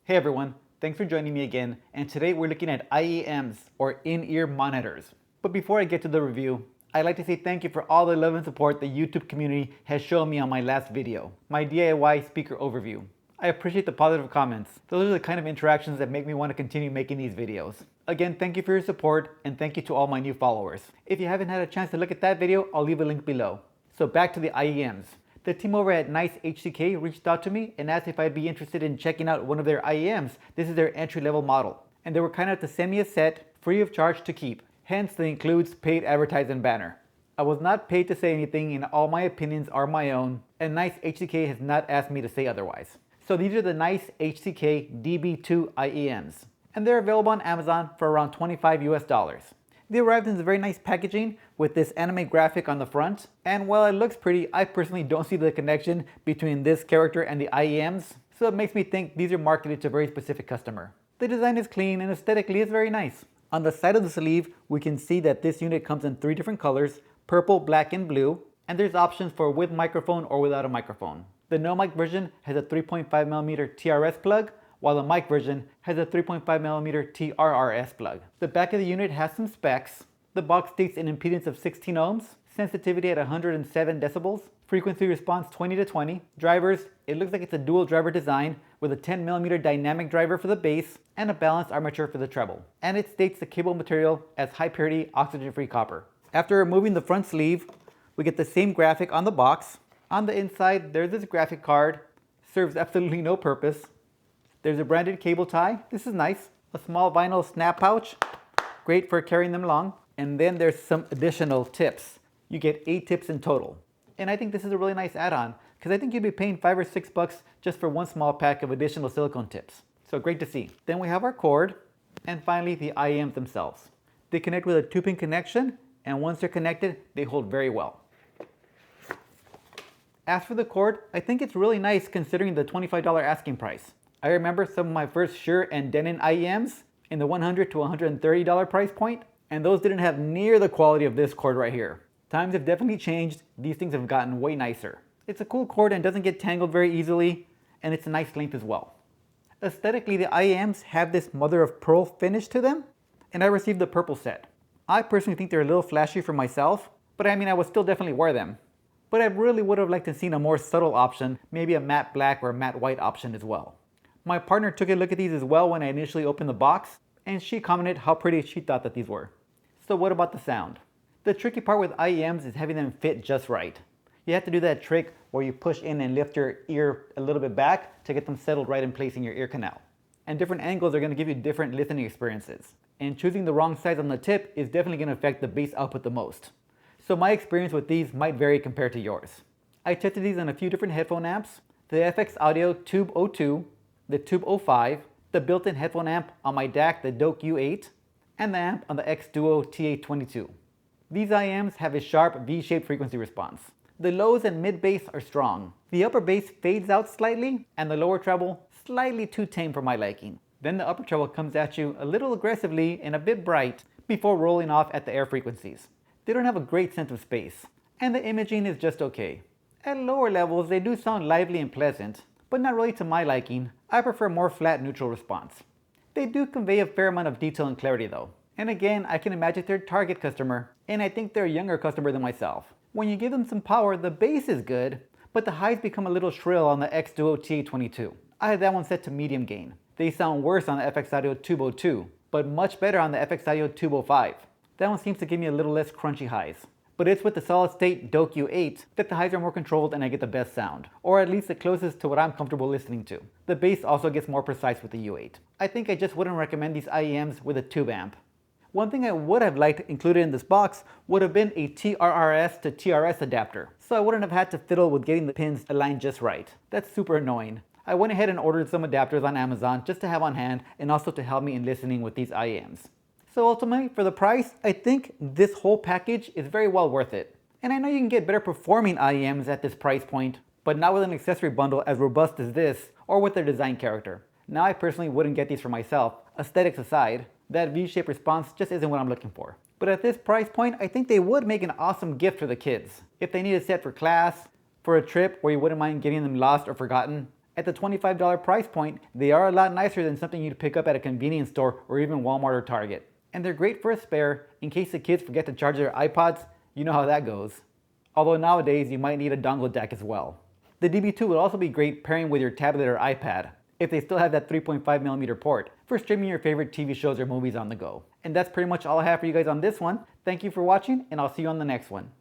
Hey everyone, thanks for joining me again, and today we're looking at IEMs, or in-ear monitors. But before I get to the review, I'd like to say thank you for all the love and support the YouTube community has shown me on my last video, my DIY speaker overview. I appreciate the positive comments. Those are the kind of interactions that make me want to continue making these videos. Again, thank you for your support, and thank you to all my new followers. If you haven't had a chance to look at that video, I'll leave a link below. So back to the IEMs. The team over at NiceHCK reached out to me and asked if I'd be interested in checking out one of their IEMs. This is their entry-level model. And they were kind enough to send me a set, free of charge to keep. Hence, the includes paid advertising banner. I was not paid to say anything, and all my opinions are my own, and NiceHCK has not asked me to say otherwise. So these are the NiceHCK DB2 IEMs. And they're available on Amazon for around $25 US. They arrived in very nice packaging with this anime graphic on the front, and while it looks pretty, I personally don't see the connection between this character and the IEMs, so it makes me think these are marketed to a very specific customer. The design is clean and aesthetically it's very nice. On the side of the sleeve, we can see that this unit comes in 3 different colors, purple, black, and blue, and there's options for with microphone or without a microphone. The no mic version has a 3.5mm TRS plug, while the mic version has a 3.5mm TRRS plug. The back of the unit has some specs. The box states an impedance of 16 ohms, sensitivity at 107 decibels, frequency response 20 to 20. Drivers, it looks like it's a dual driver design with a 10mm dynamic driver for the bass and a balanced armature for the treble. And it states the cable material as high purity oxygen-free copper. After removing the front sleeve, we get the same graphic on the box. On the inside, there's this graphic card. Serves absolutely no purpose. There's a branded cable tie. This is nice. A small vinyl snap pouch. Great for carrying them along. And then there's some additional tips. You get 8 tips in total. And I think this is a really nice add-on because I think you'd be paying $5 or $6 just for one small pack of additional silicone tips. So great to see. Then we have our cord, and finally the IEMs themselves. They connect with a 2-pin connection, and once they're connected, they hold very well. As for the cord, I think it's really nice considering the $25 asking price. I remember some of my first Shure and Denon IEMs in the $100 to $130 price point, and those didn't have near the quality of this cord right here. Times have definitely changed. These things have gotten way nicer. It's a cool cord and doesn't get tangled very easily, and it's a nice length as well. Aesthetically, the IEMs have this mother of pearl finish to them, and I received the purple set. I personally think they're a little flashy for myself, but I mean I would still definitely wear them. But I really would have liked to see a more subtle option, maybe a matte black or a matte white option as well. My partner took a look at these as well when I initially opened the box, and she commented how pretty she thought that these were. So what about the sound? The tricky part with IEMs is having them fit just right. You have to do that trick where you push in and lift your ear a little bit back to get them settled right in place in your ear canal. And different angles are going to give you different listening experiences. And choosing the wrong size on the tip is definitely going to affect the bass output the most. So my experience with these might vary compared to yours. I tested these on a few different headphone amps, the FX Audio Tube 02, the Tube 05, the built-in headphone amp on my DAC, the DOC U8, and the amp on the X Duo TA22. These IEMs have a sharp V-shaped frequency response. The lows and mid bass are strong. The upper bass fades out slightly, and the lower treble slightly too tame for my liking. Then the upper treble comes at you a little aggressively and a bit bright before rolling off at the air frequencies. They don't have a great sense of space, and the imaging is just okay. At lower levels, they do sound lively and pleasant, but not really to my liking. I prefer more flat neutral response. They do convey a fair amount of detail and clarity though. And again, I can imagine their target customer, and I think they're a younger customer than myself. When you give them some power, the bass is good, but the highs become a little shrill on the X Duo TA22. I had that one set to medium gain. They sound worse on the FX Audio Tube 02, but much better on the FX Audio Tube 05. That one seems to give me a little less crunchy highs. But it's with the solid state DOC U8 that the highs are more controlled and I get the best sound, or at least the closest to what I'm comfortable listening to. The bass also gets more precise with the U8. I think I just wouldn't recommend these IEMs with a tube amp. One thing I would have liked included in this box would have been a TRRS to TRS adapter, so I wouldn't have had to fiddle with getting the pins aligned just right. That's super annoying. I went ahead and ordered some adapters on Amazon just to have on hand and also to help me in listening with these IEMs. So ultimately, for the price, I think this whole package is very well worth it. And I know you can get better performing IEMs at this price point, but not with an accessory bundle as robust as this, or with their design character. Now I personally wouldn't get these for myself, aesthetics aside. That V-shaped response just isn't what I'm looking for. But at this price point, I think they would make an awesome gift for the kids. If they need a set for class, for a trip where you wouldn't mind getting them lost or forgotten, At the $25 price point, they are a lot nicer than something you'd pick up at a convenience store or even Walmart or Target. And they're great for a spare in case the kids forget to charge their iPods. You know how that goes. Although nowadays you might need a dongle jack as well. The DB2 would also be great pairing with your tablet or iPad, if they still have that 3.5mm port, for streaming your favorite TV shows or movies on the go. And that's pretty much all I have for you guys on this one. Thank you for watching, and I'll see you on the next one.